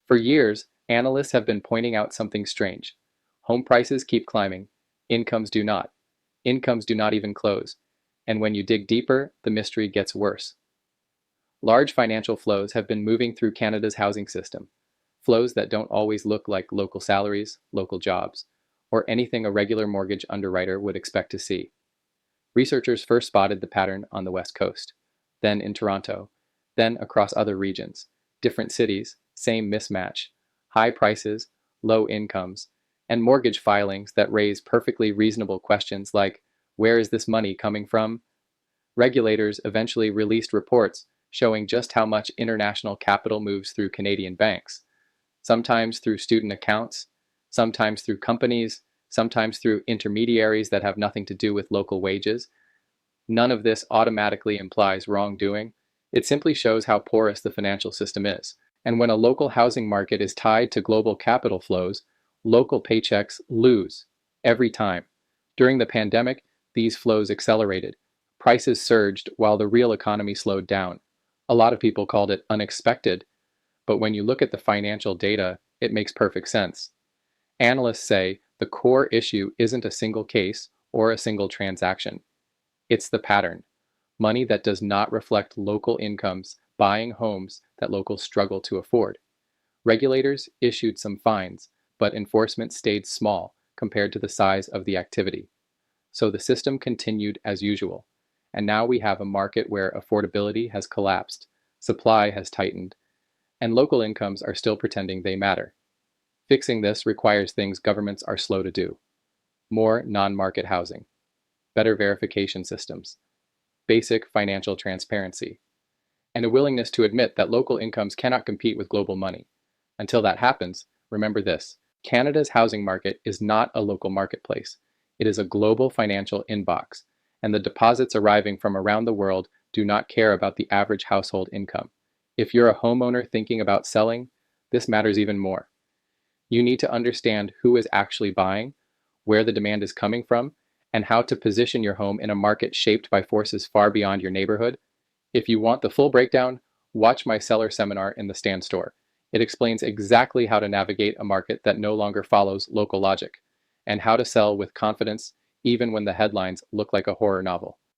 For years, analysts have been pointing out something strange. Home prices keep climbing, incomes do not. Incomes do not even close. And when you dig deeper, the mystery gets worse. Large financial flows have been moving through Canada's housing system, flows that don't always look like local salaries, local jobs, or anything a regular mortgage underwriter would expect to see. Researchers first spotted the pattern on the West Coast, then in Toronto, then across other regions. Different cities, same mismatch, high prices, low incomes, and mortgage filings that raise perfectly reasonable questions like, where is this money coming from? Regulators eventually released reports showing just how much international capital moves through Canadian banks, sometimes through student accounts, sometimes through companies, sometimes through intermediaries that have nothing to do with local wages. None of this automatically implies wrongdoing. It simply shows how porous the financial system is. And when a local housing market is tied to global capital flows, local paychecks lose every time. During the pandemic, these flows accelerated. Prices surged while the real economy slowed down. A lot of people called it unexpected, but when you look at the financial data, it makes perfect sense. Analysts say the core issue isn't a single case or a single transaction. It's the pattern. Money that does not reflect local incomes buying homes that locals struggle to afford. Regulators issued some fines, but enforcement stayed small compared to the size of the activity. So the system continued as usual. And now we have a market where affordability has collapsed, supply has tightened, and local incomes are still pretending they matter. Fixing this requires things governments are slow to do. More non-market housing, better verification systems, basic financial transparency, and a willingness to admit that local incomes cannot compete with global money. Until that happens, remember this: Canada's housing market is not a local marketplace. It is a global financial inbox, and the deposits arriving from around the world do not care about the average household income. If you're a homeowner thinking about selling, this matters even more. You need to understand who is actually buying, where the demand is coming from, and how to position your home in a market shaped by forces far beyond your neighborhood. If you want the full breakdown, watch my seller seminar in the Stand Store. It explains exactly how to navigate a market that no longer follows local logic, and how to sell with confidence even when the headlines look like a horror novel.